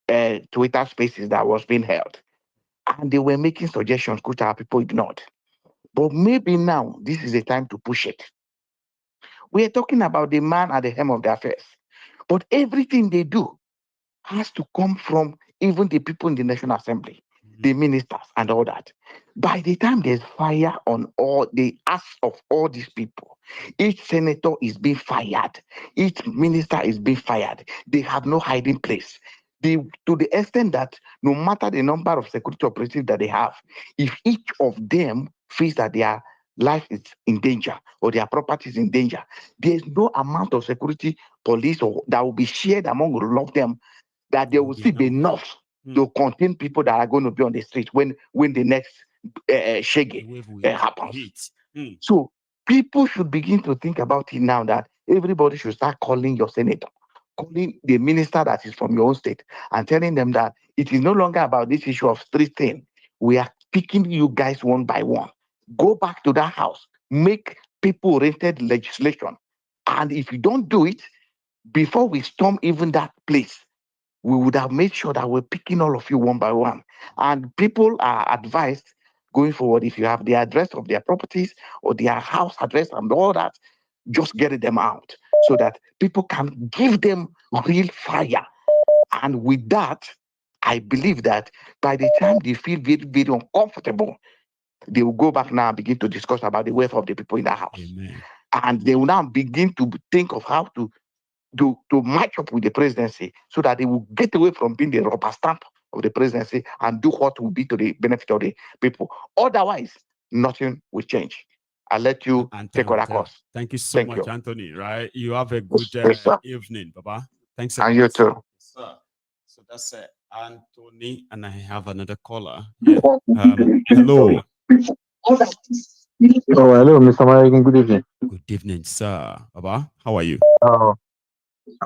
Twitter spaces that was being held. And they were making suggestions which our people ignored. But maybe now this is the time to push it. We are talking about the man at the helm of the affairs. But everything they do has to come from even the people in the National Assembly, the ministers, and all that. By the time there's fire on all the ass of all these people, each senator is being fired, each minister is being fired. They have no hiding place. To the extent that no matter the number of security operatives that they have, if each of them feels that their life is in danger or their property is in danger, there's no amount of security police or that will be shared among all of them that there will still be enough to contain people that are going to be on the street when the next shege happens. So people should begin to think about it now that everybody should start calling your senator, calling the minister that is from your own state, and telling them that it is no longer about this issue of street thing. We are picking you guys one by one. Go back to that house, make people-oriented legislation. And if you don't do it, before we storm even that place, we would have made sure that we're picking all of you one by one. And people are advised going forward, if you have the address of their properties or their house address and all that, just get them out so that people can give them real fire. And with that, I believe that by the time they feel very, very uncomfortable, they will go back now and begin to discuss about the welfare of the people in that house. Amen. And they will now begin to think of how to match up with the presidency so that they will get away from being the rubber stamp of the presidency and do what will be to the benefit of the people. Otherwise, nothing will change. I'll let you take other course. Thank you so much, Anthony. Right? You have a good evening, Baba. Thanks a lot. And you too. Yes, sir. So that's Anthony, and I have another caller. Yeah. Hello. Oh, hello, Mr. Marigan. Good evening. Good evening, sir. Baba, how are you? Oh,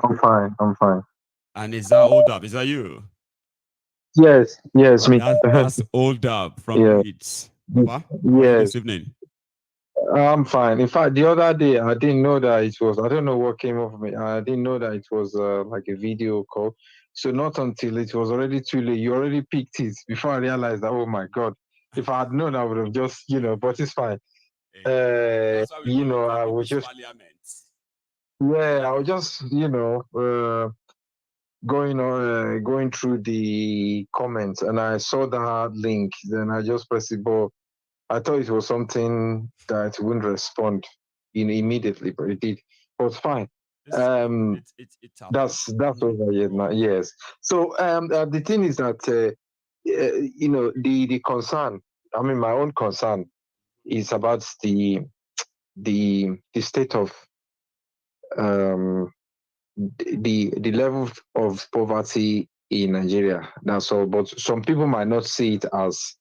I'm fine. I'm fine. And is that Old Up? Is that you? Yes, me. That's Old Up from Leeds. Baba, how are you this evening? I'm fine. In fact, the other day I didn't know that it was. I don't know what came up with me. I didn't know that it was like a video call. So not until it was already too late, you already picked it before I realized that. Oh my God! If I had known, I would have just, But it's fine. I was just. Yeah, I was just, going through the comments, and I saw that link. Then I just pressed it, but I thought it was something that wouldn't respond immediately, but it did. But it's fine. That's over here now. Yes. So the thing is that the concern. I mean, my own concern is about the state of the level of poverty in Nigeria. That's all. But some people might not see it as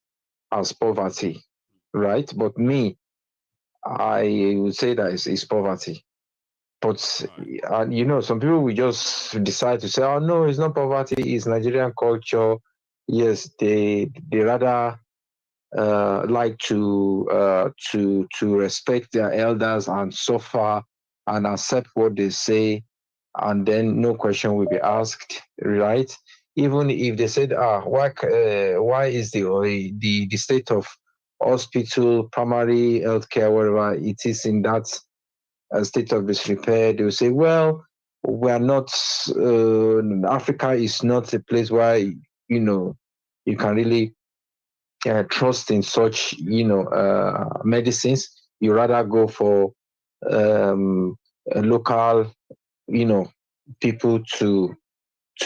poverty, right? But me, I would say that it's poverty. But some people will just decide to say, "Oh no, it's not poverty. It's Nigerian culture." Yes, they rather like to respect their elders and suffer and accept what they say, and then no question will be asked, right? Even if they said, why is the state of hospital, primary healthcare, whatever it is in that state of disrepair, they will say, well, we are not, Africa is not a place where, you can really trust in such, medicines. You rather go for local, people to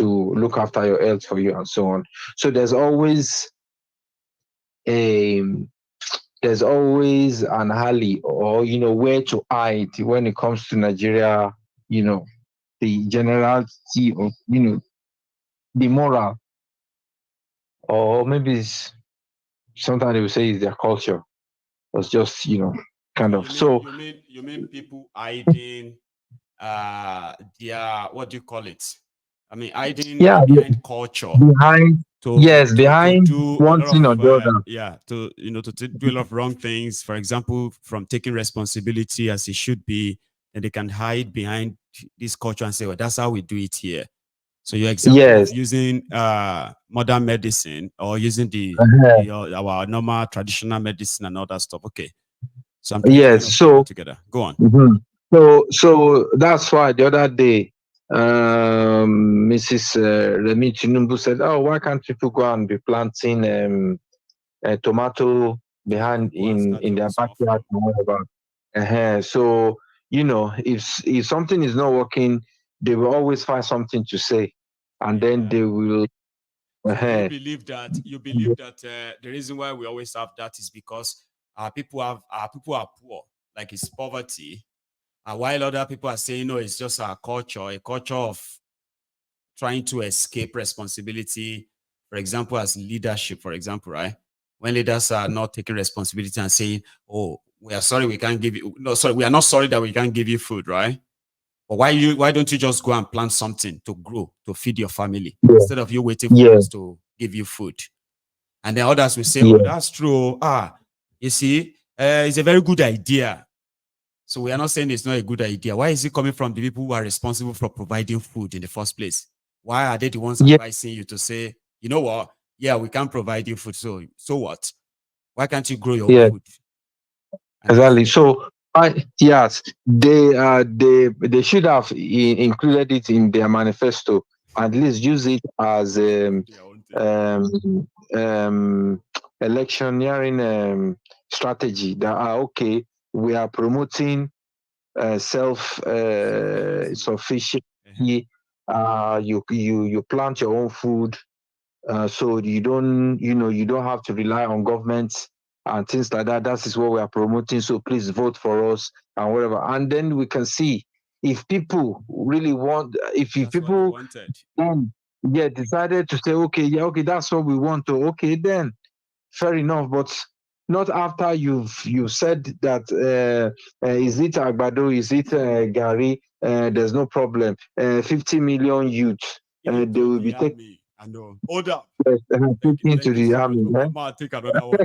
look after your health for you and so on. So there's always an alley, or where to hide when it comes to Nigeria. The generality of the moral, or maybe sometimes they will say it's their culture. It's just kind of. You mean people hiding their, what do you call it? I mean, hiding behind culture. Behind to one thing or the other. Yeah, to do a lot of wrong things. For example, from taking responsibility as it should be, and they can hide behind this culture and say, well, that's how we do it here. So your example Yes. of using modern medicine or using our normal traditional medicine and all that stuff. Okay. So I'm trying to kind of put it together. Go on. So that's why the other day, Mrs. Remi Chinumbu said, "Oh, why can't people go and be planting tomato behind in their backyard or whatever?" So if something is not working, they will always find something to say, and then they will. So you believe that the reason why we always have that is because our people are poor, like it's poverty, while other people are saying no, it's just a culture of trying to escape responsibility. For example, as leadership, for example, right? When leaders are not taking responsibility and saying, "Oh, we are sorry, we can't give you." No, sorry, we are not sorry that we can't give you food, right? But why don't you just go and plant something to grow, to feed your family, instead of you waiting for us to give you food? And then others will say, "Oh, that's true. You see, it's a very good idea." So we are not saying it's not a good idea. Why is it coming from the people who are responsible for providing food in the first place? Why are they the ones advising you to say, you know what? Yeah, we can't provide you food. So what? Why can't you grow your own food? Exactly. So, yes, they should have included it in their manifesto. At least use it as electioneering strategy. That okay, we are promoting self sufficiency. You plant your own food, so you don't have to rely on governments and things like that. That is what we are promoting. So please vote for us and whatever. And then we can see if people really want, if people decided to say, okay, that's what we want to, okay, then fair enough. But not after you've said that is it Agbado, is it Gary, there's no problem. 50 million youth, they will be taking. I know. Hold up. Taking to the army. I'll take another one.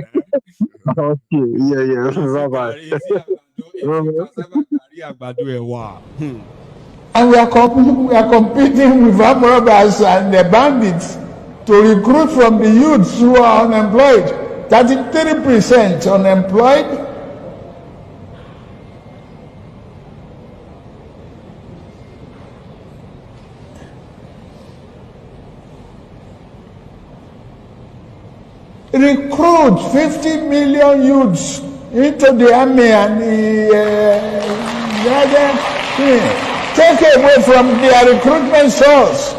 Okay, yeah. Bye-bye. And we are competing with armed robbers and the bandits to recruit from the youths who are unemployed. 33% unemployed. Recruit 50 million youths into the army and take away from their recruitment source.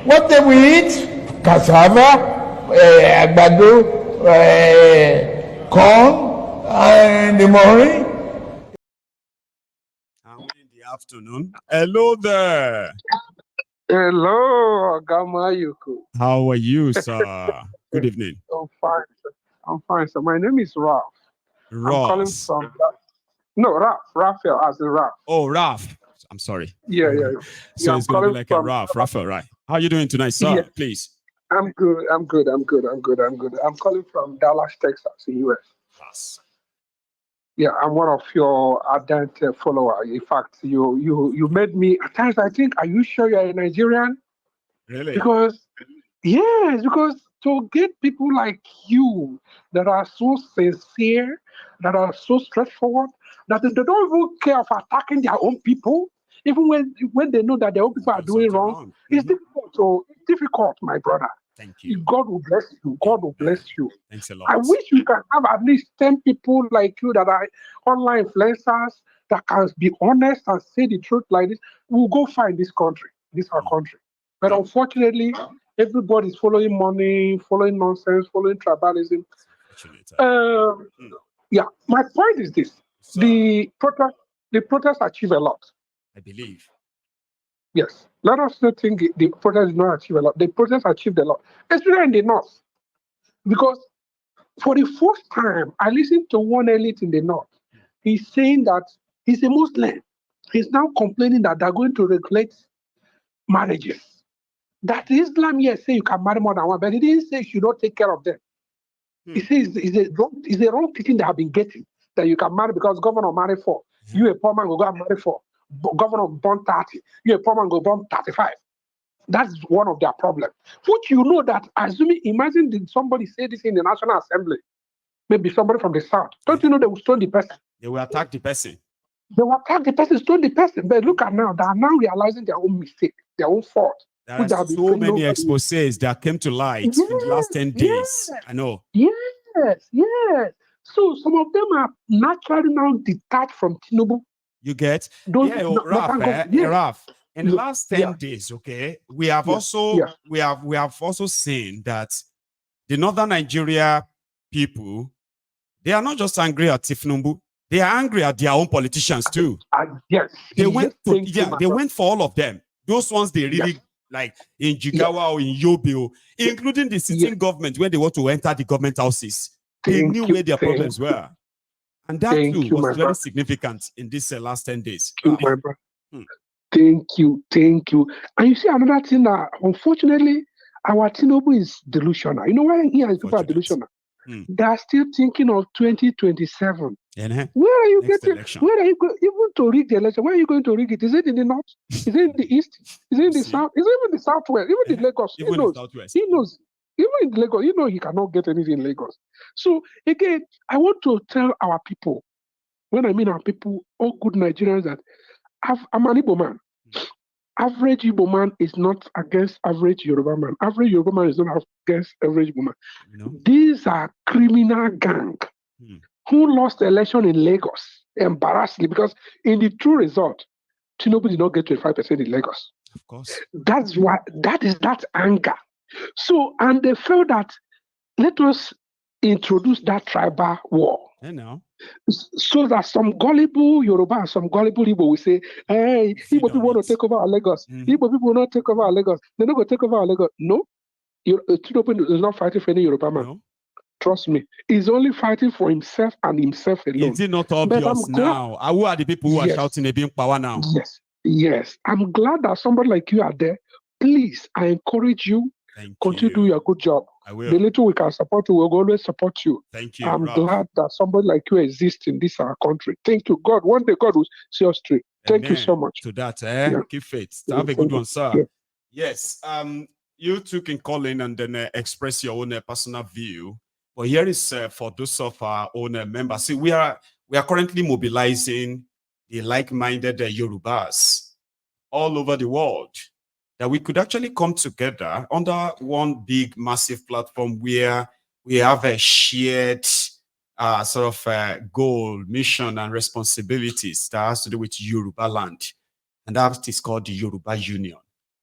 What they will eat? Cassava, agbado, corn, and the morning. And in the afternoon. Hello there. Hello, Agamayuku. How are you, sir? Good evening. I'm fine. I'm fine. So my name is Ralph. Ross. I'm calling from Raphael as in Ralph. Oh, Ralph. I'm sorry. Yeah. So it's gonna be like a Raphael, right? How are you doing tonight, sir? Yeah. Please. I'm good. I'm calling from Dallas, Texas, in US. Yes. Yeah, I'm one of your ardent followers. In fact, you made me at times. I think, are you sure you're a Nigerian? Really? Because to get people like you that are so sincere, that are so straightforward, that they don't even care of attacking their own people, even when they know that their own people are doing wrong. It's difficult. So it's difficult, my brother. Thank you. God will bless you. God will bless you. Thanks a lot. I wish we can have at least 10 people like you that are online influencers that can be honest and say the truth like this. We'll go find this country. This is our country. But unfortunately, everybody's following money, following nonsense, following tribalism. Yeah, my point is this. So, the protest achieve a lot. I believe. Yes. Let us not think the protest did not achieve a lot. The protest achieved a lot, especially in the north. Because for the first time, I listened to one elite in the north. He's saying that he's a Muslim. He's now complaining that they're going to regulate marriages. That Islam, yes, say you can marry more than one, but he didn't say you should not take care of them. He says it's a wrong teaching they have been getting, that you can marry because governor marry 4. You a poor man go and marry 4. Governor born 30. You a poor man go born 35. That's one of their problems. Which you know that, imagine did somebody say this in the National Assembly, maybe somebody from the South. Don't you know they will stone the person? They will attack the person. They will attack the person, stone the person. But look at now, they are now realizing their own mistake, their own fault. There are so many exposés that came to light in the last 10 days. I know. Yes. So some of them are naturally now detached from Tinubu. You get? Raf, in the last 10 days, okay, we have also seen that the Northern Nigeria people, they are not just angry at Tinubu, they are angry at their own politicians too. They went for all of them. Those ones they really like in Jigawa or in Yobe, including the sitting government when they want to enter the government houses. They knew where their problems were. And that too was very significant in this last 10 days. Thank you. And you see another thing that unfortunately our Tinubu is delusional. You know why here people are delusional? They are still thinking of 2027. Where are you getting? Election. Where are you going? Even to rig the election? Where are you going to rig it? Is it in the north? Is it in the east? Is it in the south? Is it even the southwest? Even the Lagos? He knows. Even in Lagos, he cannot get anything in Lagos. So again, I want to tell our people, when I mean our people, all good Nigerians, that I'm an Igbo man. Average Igbo man is not against average Yoruba man. Average Yoruba man is not against average Igbo man. No. These are criminal gang who lost the election in Lagos embarrassingly, because in the true result, Tinubu did not get 25% in Lagos. Of course. That's why that anger. So, and they felt that let us introduce that tribal war. So that some gullible Yoruba and some gullible Igbo will say, hey, Igbo people want to take over our Lagos. Igbo people will not take over our Lagos. They're not going to take over our Lagos. No. Tinubu is not fighting for any Yoruba man. No. Trust me. He's only fighting for himself and himself alone. Is it not obvious now? Who are the people who are shouting about power now? Yes. I'm glad that somebody like you are there. Please, I encourage you. Continue to do your good job. I will. The little we can support you, we'll always support you. Thank you. I'm glad that somebody like you exists in this our country. Thank you, God. One day God will see us through. Thank you so much. To that, keep faith. Have a good one, sir. Yeah. Yes. You too can call in and then express your own personal view. But here is for those of our own members. See, we are currently mobilizing the like-minded Yorubas all over the world, that we could actually come together under one big, massive platform where we have a shared goal, mission, and responsibilities that has to do with Yoruba land. And that is called the Yoruba Union.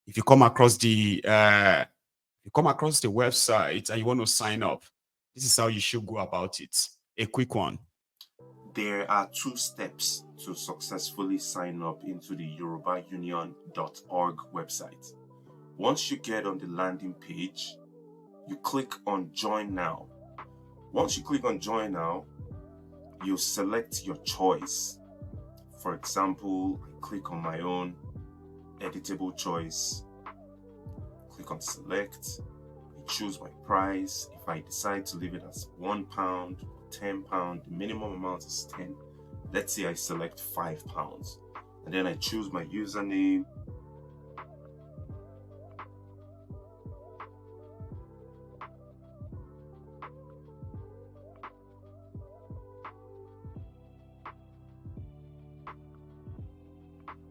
If you come across the website and you want to sign up, this is how you should go about it. A quick one. There are 2 steps to successfully sign up into the yorubaunion.org website. Once you get on the landing page, you click on Join Now. Once you click on Join Now, you select your choice. For example, I click on my own editable choice. Click on Select. I choose my price. If I decide to leave it as £1 or £10, the minimum amount is 10. Let's say I select £5, and then I choose my username.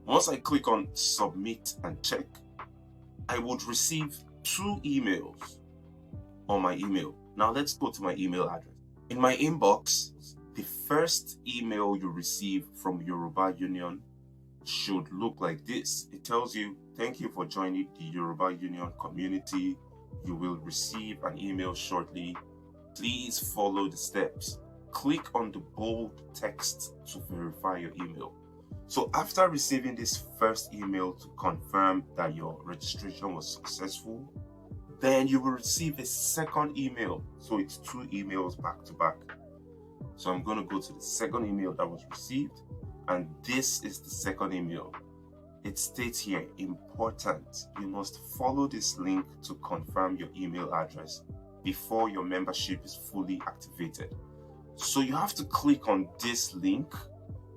Once I click on Submit and check, I would receive 2 emails on my email. Now let's go to my email address. In my inbox, the first email you receive from Yoruba Union should look like this. It tells you, thank you for joining the Yoruba Union community. You will receive an email shortly. Please follow the steps. Click on the bold text to verify your email. So after receiving this first email to confirm that your registration was successful, then you will receive a second email. So it's 2 emails back to back. So I'm going to go to the second email that was received, and this is the second email. It states here, important, you must follow this link to confirm your email address before your membership is fully activated. So you have to click on this link,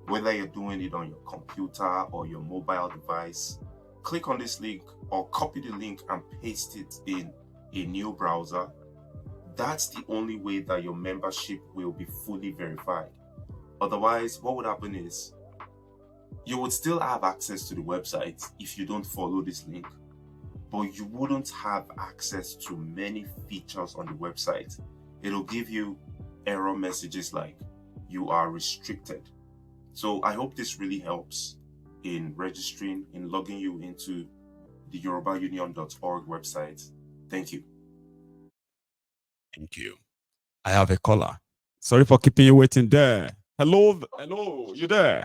whether you're doing it on your computer or your mobile device. click on this link or copy the link and paste it in a new browser, that's the only way that your membership will be fully verified. Otherwise, what would happen is you would still have access to the website if you don't follow this link, but you wouldn't have access to many features on the website. It'll give you error messages like you are restricted. So I hope this really helps in registering, in logging you into the yorubaunion.org website. Thank you. Thank you. I have a caller. Sorry for keeping you waiting there. Hello, you there?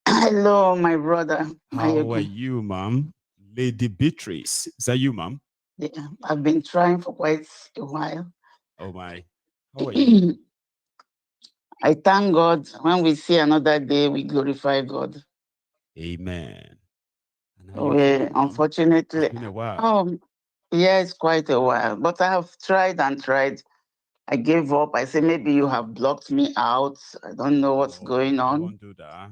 Hello, my brother. How are you, ma'am? Lady Beatrice. Is that you, ma'am? Yeah, I've been trying for quite a while. Oh my. How are you? I thank God. When we see another day, we glorify God. Amen. Unfortunately, it's been a while. Yeah, it's quite a while. But I have tried and tried. I gave up. I said, maybe you have blocked me out. I don't know what's going on. I won't do that.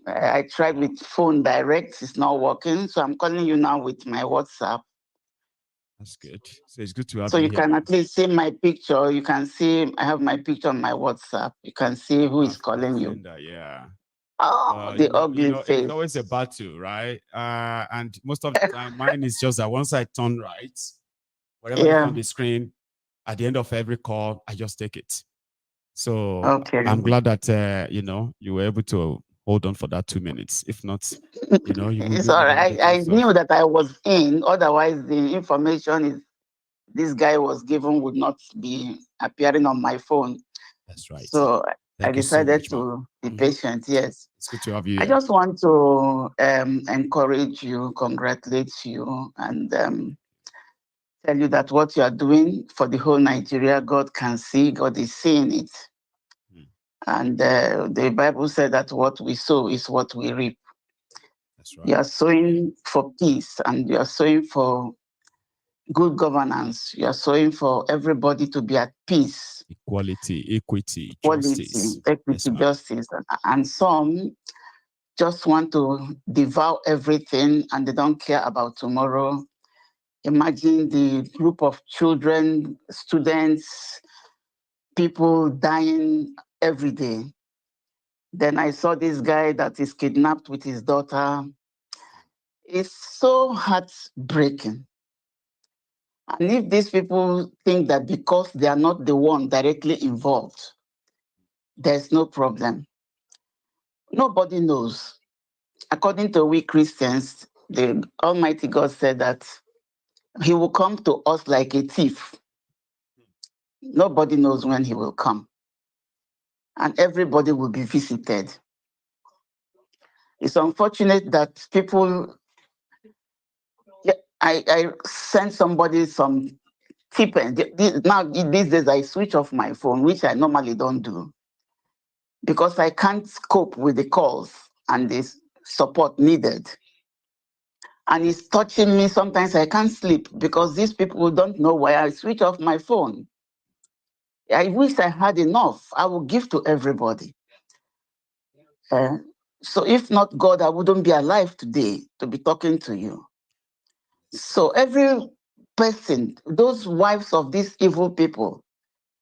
I tried with phone direct. It's not working. So I'm calling you now with my WhatsApp. That's good. So it's good to have so you here. can at least see my picture. You can see I have my picture on my WhatsApp. You can see who is calling you. Yeah. Oh, the ugly face. It's always a battle, right? And most of the time, mine is just that once I turn right, whatever is on the screen, at the end of every call, I just take it. So I'm glad that you were able to hold on for that 2 minutes. If not, it's all right. I knew that I was in. Otherwise, the information this guy was given would not be appearing on my phone. That's right. So I decided to be patient. Yes. It's good to have you. I just want to encourage you, congratulate you, and tell you that what you are doing for the whole Nigeria, God can see, God is seeing it. And the Bible said that what we sow is what we reap. That's right. You are sowing for peace and you are sowing for good governance. You are sowing for everybody to be at peace. Equality, equity, justice. Equity, justice. And some just want to devour everything and they don't care about tomorrow. Imagine the group of children, students, people dying every day. Then I saw this guy that is kidnapped with his daughter. It's so heartbreaking. And if these people think that because they are not the one directly involved, there's no problem. Nobody knows. According to we Christians, the Almighty God said that he will come to us like a thief. Nobody knows when he will come. And everybody will be visited. It's unfortunate that people, I sent somebody some tip. Now, these days, I switch off my phone, which I normally don't do, because I can't cope with the calls and the support needed. And it's touching me. Sometimes I can't sleep because these people don't know why I switch off my phone. I wish I had enough. I would give to everybody. So if not God, I wouldn't be alive today to be talking to you. So every person, those wives of these evil people,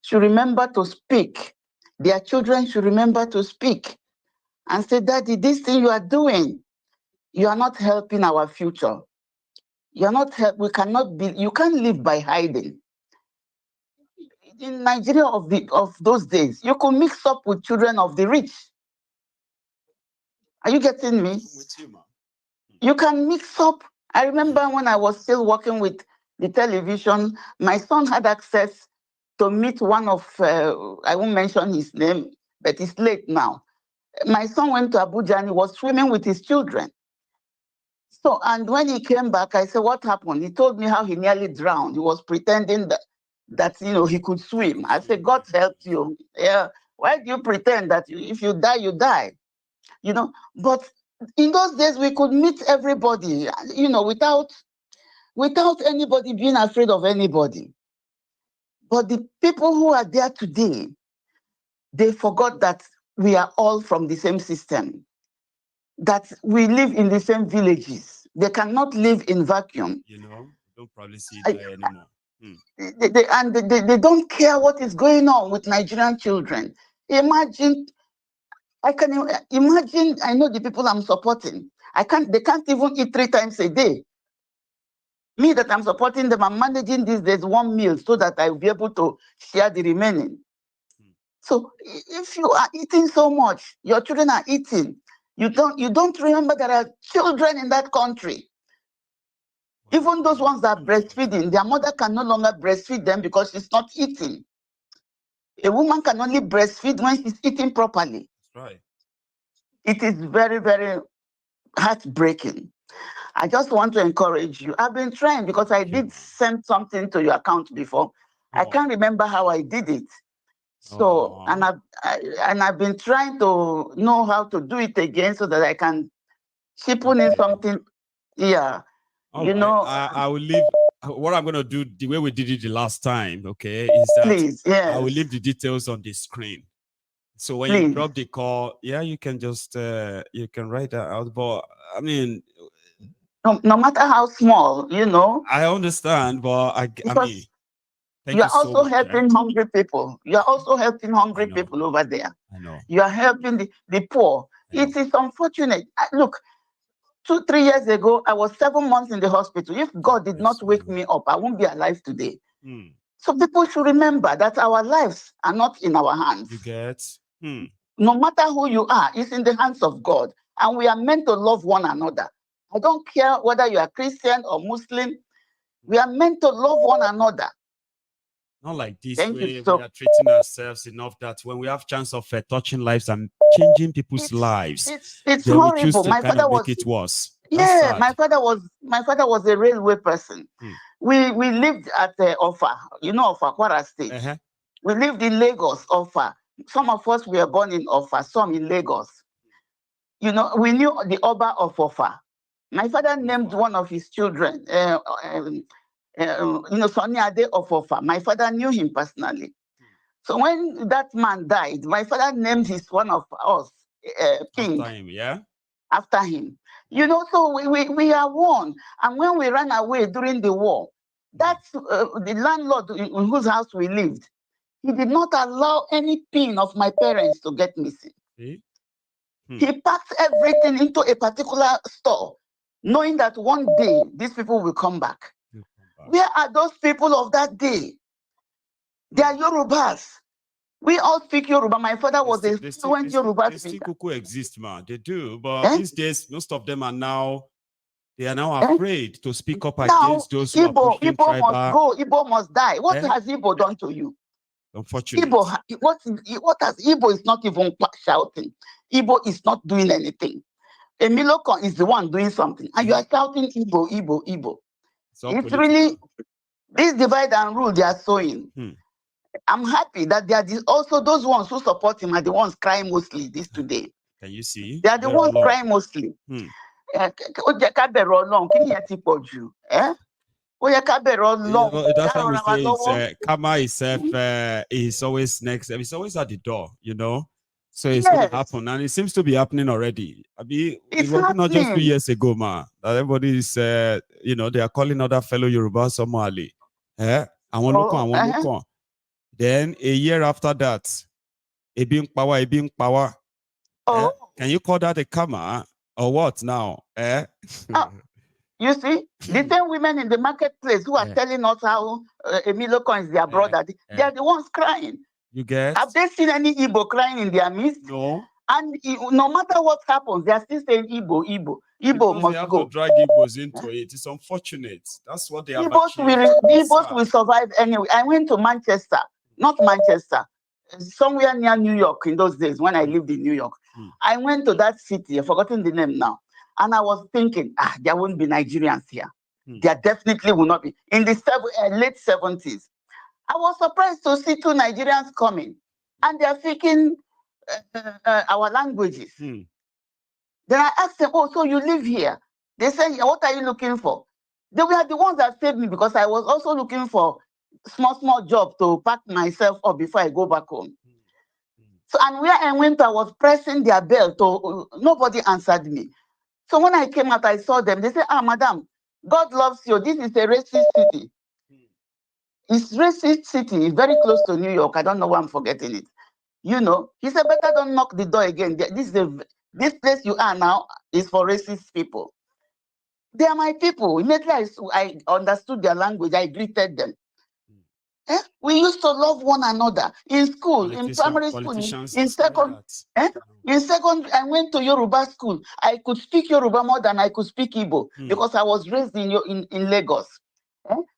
should remember to speak. Their children should remember to speak and say, Daddy, this thing you are doing, you are not helping our future. You're not we cannot be, you can't live by hiding. In Nigeria of those days, you could mix up with children of the rich. Are you getting me? You can mix up. I remember when I was still working with the television, my son had access to meet one of, I won't mention his name, but it's late now. My son went to Abuja and he was swimming with his children. So, and when he came back, I said, what happened? He told me how he nearly drowned. He was pretending that he could swim. I said, God helped you. Yeah. Why do you pretend that if you die, you die? But in those days, we could meet everybody, without anybody being afraid of anybody. But the people who are there today, they forgot that we are all from the same system, that we live in the same villages, They cannot live in vacuum. You know, don't probably see it there anymore. They don't care what is going on with Nigerian children. Imagine, I can imagine, I know the people I'm supporting. They can't even eat 3 times a day. Me that I'm supporting them, I'm managing these days 1 meal so that I'll be able to share the remaining. So if you are eating so much, your children are eating, you don't remember there are children in that country. Even those ones that are breastfeeding, their mother can no longer breastfeed them because she's not eating. A woman can only breastfeed when she's eating properly. That's right. It is very, very heartbreaking. I just want to encourage you. I've been trying because I did send something to your account before. I can't remember how I did it. So, and I've been trying to know how to do it again so that I can chip in something. Yeah. All right. I will leave what I'm going to do the way we did it the last time, okay, is that please, yes. I will leave the details on the screen. So when you drop the call, you can just you can write that out. But I mean, no matter how small, I understand, but I mean, you are also helping hungry people. You are also helping hungry people over there. I know. You are helping the poor. It is unfortunate. Look, 2-3 years ago, I was 7 months in the hospital. If God did not wake me up, I won't be alive today. So people should remember that our lives are not in our hands. You get? No matter who you are, it's in the hands of God. And we are meant to love one another. I don't care whether you are Christian or Muslim. We are meant to love one another. Not like this way we are treating ourselves enough that when we have chance of touching lives and changing people's lives, it's horrible. My father was make it worse. Yeah, my father was a railway person. We lived at Ofa, Ofa, Kwara State. We lived in Lagos, Ofa. Some of us were born in Ofa, some in Lagos. We knew the Oba of Ofa. My father named one of his children, Sonny Ade of Ofa. My father knew him personally. So when that man died, my father named his one of us King. After him, yeah? After him. So we are one. And when we ran away during the war, that's the landlord in whose house we lived. He did not allow any pin of my parents to get missing. He packed everything into a particular store, knowing that one day these people will come back. Where are those people of that day? They are Yorubas. We all speak Yoruba. My father was a fluent Yoruba speaker. They still exist, man. They do, but these days, most of them are now afraid to speak up against those who are pushing tribal. Must go. Igbo must die. What has Igbo done to you? Unfortunately. What has Igbo is not even shouting. Igbo is not doing anything. Emilokon is the one doing something, and you are shouting Igbo, Igbo, Igbo. It's really this divide and rule they are sowing. I'm happy that they are also those ones who support him are the ones crying mostly today. Can you see? They are the ones crying mostly. That's why we say karma itself is always next. It's always at the door, So it's going to happen, and it seems to be happening already. It was not just 2 years ago, man. That everybody is, they are calling other fellow Yoruba Somali. I want look. Then a year after that, being power. Can you call that a karma or what now? You see, the same women in the marketplace who are telling us how Emilokon is their brother, they are the ones crying. You get? Have they seen any Igbo crying in their midst? No. And no matter what happens, they are still saying Igbo, Igbo. Igbo must they have go. To drag Igbos into it. It's unfortunate. That's what they have achieved. Igbos will survive anyway. I went to Manchester, not Manchester, somewhere near New York in those days when I lived in New York. I went to that city, I've forgotten the name now. And I was thinking, there won't be Nigerians here. There definitely will not be. In the late 70s, I was surprised to see 2 Nigerians coming, and they are speaking our languages. Then I asked them, so you live here? They said, what are you looking for? They were the ones that saved me because I was also looking for small job to pack myself up before I go back home. So, and where I went, I was pressing their bell, nobody answered me. So when I came out, I saw them. They said, "Ah, madam, God loves you. This is a racist city. It's racist city. It's very close to New York. I don't know why I'm forgetting it. You know." He said, "Better don't knock the door again. This place you are now is for racist people." They are my people. Immediately I understood their language. I greeted them. We used to love one another in school, in primary school, in second. In second, I went to Yoruba school. I could speak Yoruba more than I could speak Igbo because I was raised in Lagos.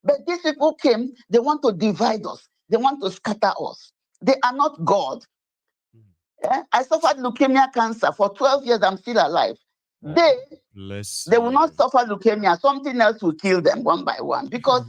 But these people came, they want to divide us. They want to scatter us. They are not God. I suffered leukemia cancer for 12 years. I'm still alive. They will not suffer leukemia. Something else will kill them one by one because